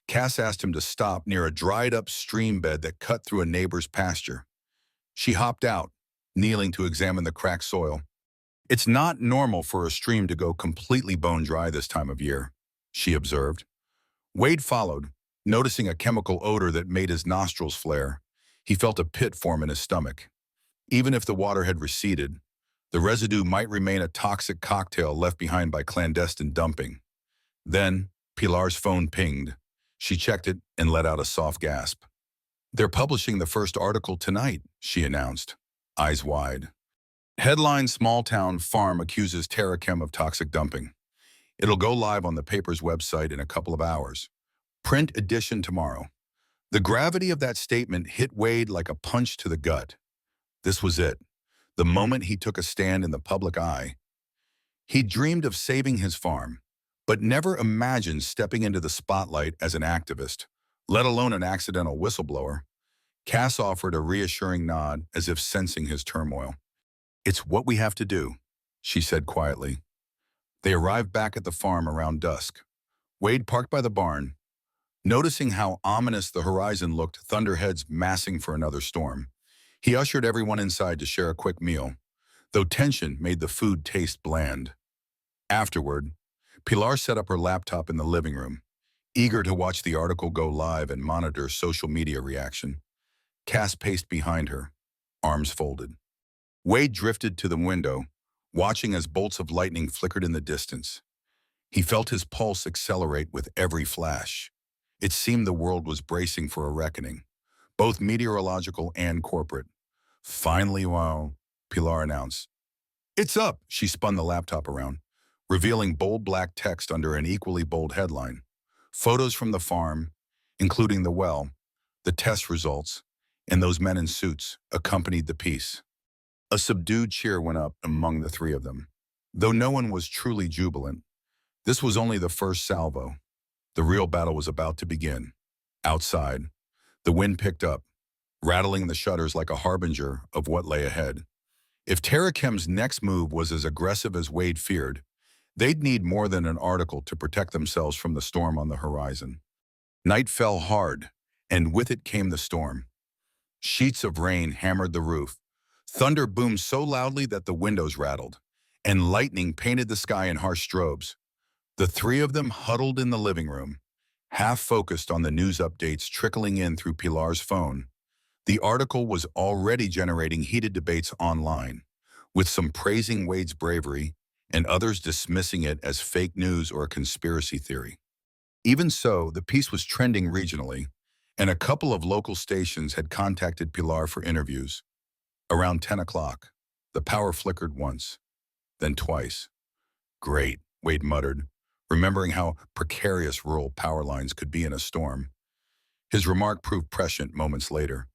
Cass asked him to stop near a dried-up stream bed that cut through a neighbor's pasture. She hopped out, kneeling to examine the cracked soil. "It's not normal for a stream to go completely bone dry this time of year," she observed. Wade followed, noticing a chemical odor that made his nostrils flare. He felt a pit form in his stomach. Even if the water had receded, the residue might remain a toxic cocktail left behind by clandestine dumping. Then, Pilar's phone pinged. She checked it and let out a soft gasp. "They're publishing the first article tonight," she announced, eyes wide. Headline: Small Town Farm Accuses Terrachem of Toxic Dumping. It'll go live on the paper's website in a couple of hours. Print edition tomorrow. The gravity of that statement hit Wade like a punch to the gut. This was it, the moment he took a stand in the public eye. He dreamed of saving his farm, but never imagined stepping into the spotlight as an activist, let alone an accidental whistleblower. Cass offered a reassuring nod as if sensing his turmoil. "It's what we have to do," she said quietly. They arrived back at the farm around dusk. Wade parked by the barn. Noticing how ominous the horizon looked, thunderheads massing for another storm, he ushered everyone inside to share a quick meal, though tension made the food taste bland. Afterward, Pilar set up her laptop in the living room, eager to watch the article go live and monitor social media reaction. Cass paced behind her, arms folded. Wade drifted to the window, watching as bolts of lightning flickered in the distance. He felt his pulse accelerate with every flash. It seemed the world was bracing for a reckoning, both meteorological and corporate. "Finally, wow," Pilar announced. "It's up," she spun the laptop around, revealing bold black text under an equally bold headline. Photos from the farm, including the well, the test results, and those men in suits accompanied the piece. A subdued cheer went up among the three of them. Though no one was truly jubilant, this was only the first salvo. The real battle was about to begin. Outside, the wind picked up, rattling the shutters like a harbinger of what lay ahead. If Terrachem's next move was as aggressive as Wade feared, they'd need more than an article to protect themselves from the storm on the horizon. Night fell hard, and with it came the storm. Sheets of rain hammered the roof. Thunder boomed so loudly that the windows rattled, and lightning painted the sky in harsh strobes. The three of them huddled in the living room, half focused on the news updates trickling in through Pilar's phone. The article was already generating heated debates online, with some praising Wade's bravery and others dismissing it as fake news or a conspiracy theory. Even so, the piece was trending regionally, and a couple of local stations had contacted Pilar for interviews. Around 10 o'clock, the power flickered once, then twice. Great, Wade muttered, remembering how precarious rural power lines could be in a storm. His remark proved prescient moments later.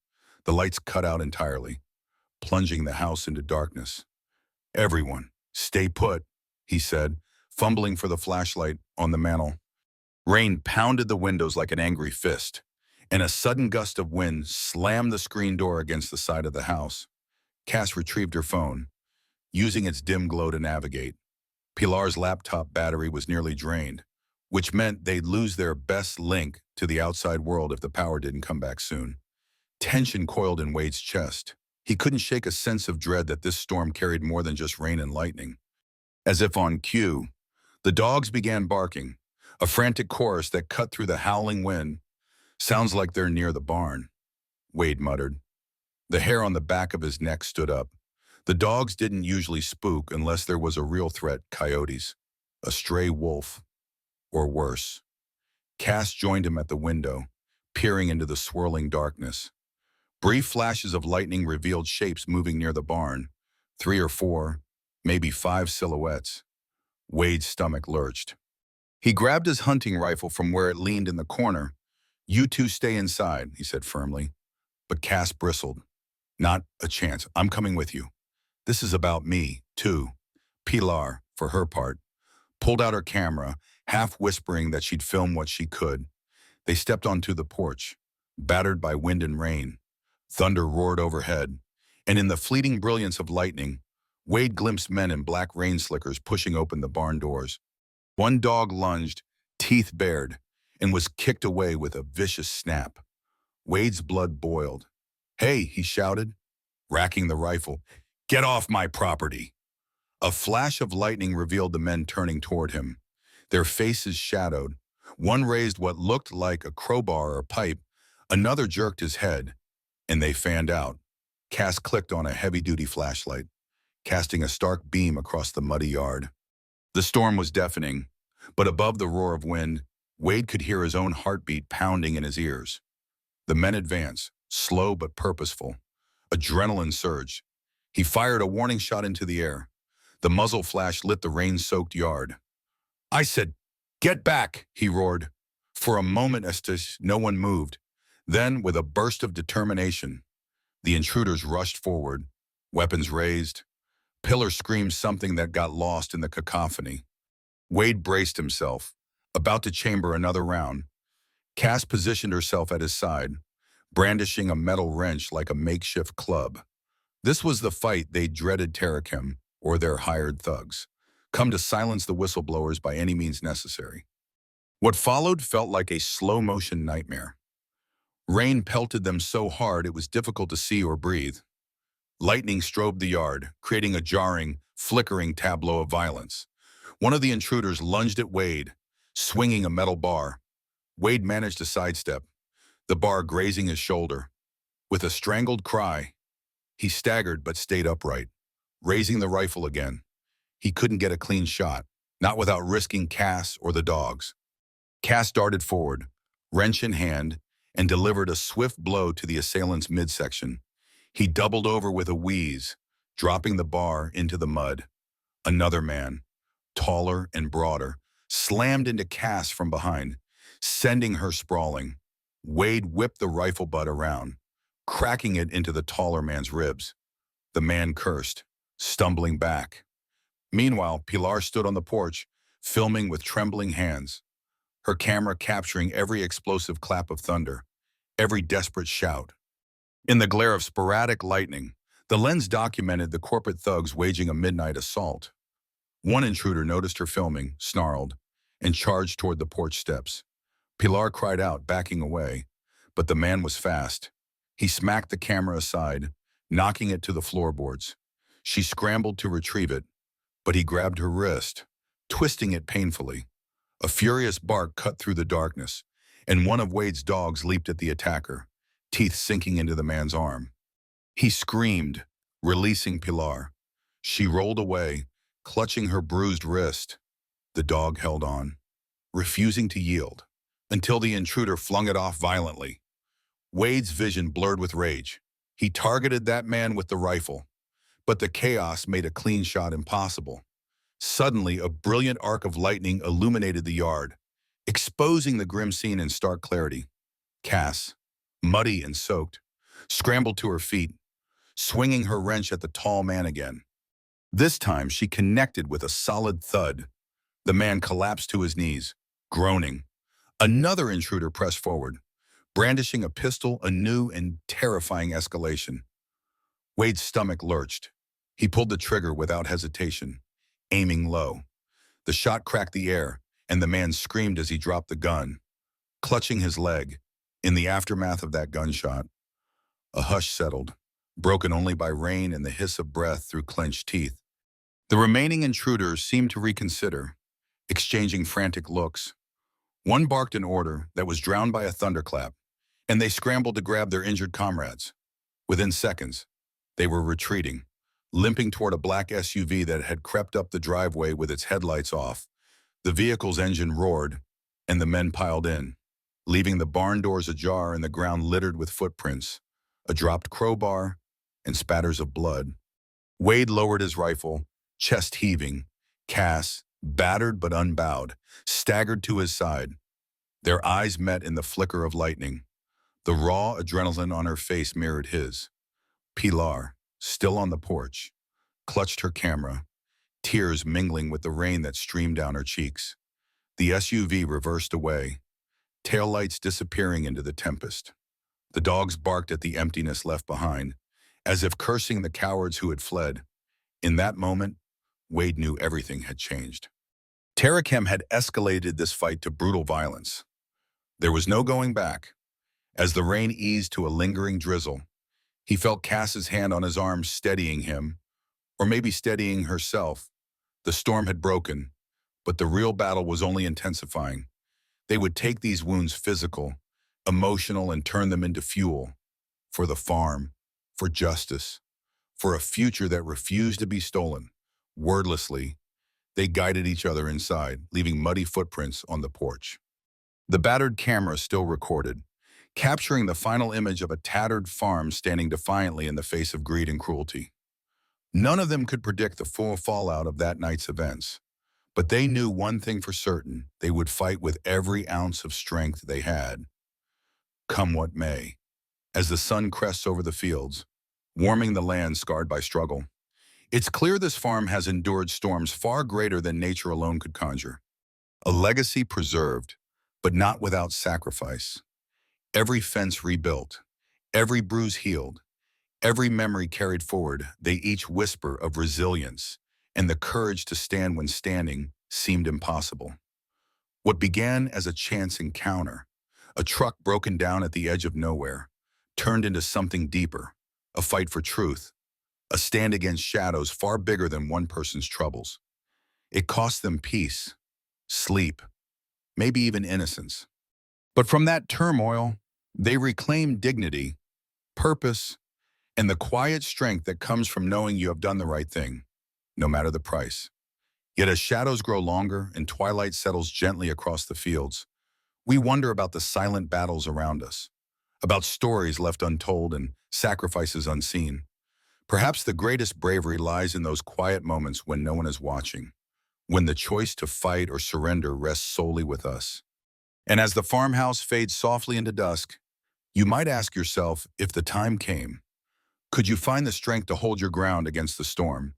The lights cut out entirely, plunging the house into darkness. "Everyone, stay put," he said, fumbling for the flashlight on the mantel. Rain pounded the windows like an angry fist, and a sudden gust of wind slammed the screen door against the side of the house. Cass retrieved her phone, using its dim glow to navigate. Pilar's laptop battery was nearly drained, which meant they'd lose their best link to the outside world if the power didn't come back soon. Tension coiled in Wade's chest. He couldn't shake a sense of dread that this storm carried more than just rain and lightning. As if on cue, the dogs began barking, a frantic chorus that cut through the howling wind. "Sounds like they're near the barn," Wade muttered. The hair on the back of his neck stood up. The dogs didn't usually spook unless there was a real threat: coyotes, a stray wolf, or worse. Cass joined him at the window, peering into the swirling darkness. Brief flashes of lightning revealed shapes moving near the barn. 3 or 4, maybe 5 silhouettes. Wade's stomach lurched. He grabbed his hunting rifle from where it leaned in the corner. "You two stay inside," he said firmly. But Cass bristled. "Not a chance. I'm coming with you. This is about me, too." Pilar, for her part, pulled out her camera, half whispering that she'd film what she could. They stepped onto the porch, battered by wind and rain. Thunder roared overhead, and in the fleeting brilliance of lightning, Wade glimpsed men in black rain slickers pushing open the barn doors. One dog lunged, teeth bared, and was kicked away with a vicious snap. Wade's blood boiled. "Hey," he shouted, racking the rifle. "Get off my property!" A flash of lightning revealed the men turning toward him, their faces shadowed. One raised what looked like a crowbar or pipe, another jerked his head, and they fanned out. Cass clicked on a heavy-duty flashlight, casting a stark beam across the muddy yard. The storm was deafening, but above the roar of wind, Wade could hear his own heartbeat pounding in his ears. The men advanced, slow but purposeful. Adrenaline surged. He fired a warning shot into the air. The muzzle flash lit the rain-soaked yard. "I said, get back," he roared. For a moment, no one moved. Then, with a burst of determination, the intruders rushed forward, weapons raised. Pillar screamed something that got lost in the cacophony. Wade braced himself, about to chamber another round. Cass positioned herself at his side, brandishing a metal wrench like a makeshift club. This was the fight they dreaded: Tarakim, or their hired thugs, come to silence the whistleblowers by any means necessary. What followed felt like a slow-motion nightmare. Rain pelted them so hard it was difficult to see or breathe. Lightning strobed the yard, creating a jarring, flickering tableau of violence. One of the intruders lunged at Wade, swinging a metal bar. Wade managed to sidestep, the bar grazing his shoulder. With a strangled cry, he staggered but stayed upright, raising the rifle again. He couldn't get a clean shot, not without risking Cass or the dogs. Cass darted forward, wrench in hand, and delivered a swift blow to the assailant's midsection. He doubled over with a wheeze, dropping the bar into the mud. Another man, taller and broader, slammed into Cass from behind, sending her sprawling. Wade whipped the rifle butt around, cracking it into the taller man's ribs. The man cursed, stumbling back. Meanwhile, Pilar stood on the porch, filming with trembling hands, her camera capturing every explosive clap of thunder, every desperate shout. In the glare of sporadic lightning, the lens documented the corporate thugs waging a midnight assault. One intruder noticed her filming, snarled, and charged toward the porch steps. Pilar cried out, backing away, but the man was fast. He smacked the camera aside, knocking it to the floorboards. She scrambled to retrieve it, but he grabbed her wrist, twisting it painfully. A furious bark cut through the darkness, and one of Wade's dogs leaped at the attacker, teeth sinking into the man's arm. He screamed, releasing Pilar. She rolled away, clutching her bruised wrist. The dog held on, refusing to yield, until the intruder flung it off violently. Wade's vision blurred with rage. He targeted that man with the rifle, but the chaos made a clean shot impossible. Suddenly, a brilliant arc of lightning illuminated the yard, exposing the grim scene in stark clarity. Cass, muddy and soaked, scrambled to her feet, swinging her wrench at the tall man again. This time, she connected with a solid thud. The man collapsed to his knees, groaning. Another intruder pressed forward, brandishing a pistol, a new and terrifying escalation. Wade's stomach lurched. He pulled the trigger without hesitation, aiming low. The shot cracked the air, and the man screamed as he dropped the gun, clutching his leg. In the aftermath of that gunshot, a hush settled, broken only by rain and the hiss of breath through clenched teeth. The remaining intruders seemed to reconsider, exchanging frantic looks. One barked an order that was drowned by a thunderclap, and they scrambled to grab their injured comrades. Within seconds, they were retreating, limping toward a black SUV that had crept up the driveway with its headlights off. The vehicle's engine roared, and the men piled in, leaving the barn doors ajar and the ground littered with footprints, a dropped crowbar, and spatters of blood. Wade lowered his rifle, chest heaving. Cass, battered but unbowed, staggered to his side. Their eyes met in the flicker of lightning. The raw adrenaline on her face mirrored his. Pilar, still on the porch, clutched her camera, tears mingling with the rain that streamed down her cheeks. The SUV reversed away, taillights disappearing into the tempest. The dogs barked at the emptiness left behind, as if cursing the cowards who had fled. In that moment, Wade knew everything had changed. Tarakem had escalated this fight to brutal violence. There was no going back. As the rain eased to a lingering drizzle, he felt Cass's hand on his arm steadying him, or maybe steadying herself. The storm had broken, but the real battle was only intensifying. They would take these wounds physical, emotional, and turn them into fuel for the farm, for justice, for a future that refused to be stolen. Wordlessly, they guided each other inside, leaving muddy footprints on the porch. The battered camera still recorded, capturing the final image of a tattered farm standing defiantly in the face of greed and cruelty. None of them could predict the full fallout of that night's events, but they knew one thing for certain: they would fight with every ounce of strength they had. Come what may, as the sun crests over the fields, warming the land scarred by struggle, it's clear this farm has endured storms far greater than nature alone could conjure. A legacy preserved, but not without sacrifice. Every fence rebuilt, every bruise healed, every memory carried forward. They each whisper of resilience and the courage to stand when standing seemed impossible. What began as a chance encounter, a truck broken down at the edge of nowhere, turned into something deeper, a fight for truth, a stand against shadows far bigger than one person's troubles. It cost them peace, sleep, maybe even innocence. But from that turmoil, they reclaimed dignity, purpose, and the quiet strength that comes from knowing you have done the right thing, no matter the price. Yet as shadows grow longer and twilight settles gently across the fields, we wonder about the silent battles around us, about stories left untold and sacrifices unseen. Perhaps the greatest bravery lies in those quiet moments when no one is watching, when the choice to fight or surrender rests solely with us. And as the farmhouse fades softly into dusk, you might ask yourself, if the time came, could you find the strength to hold your ground against the storm?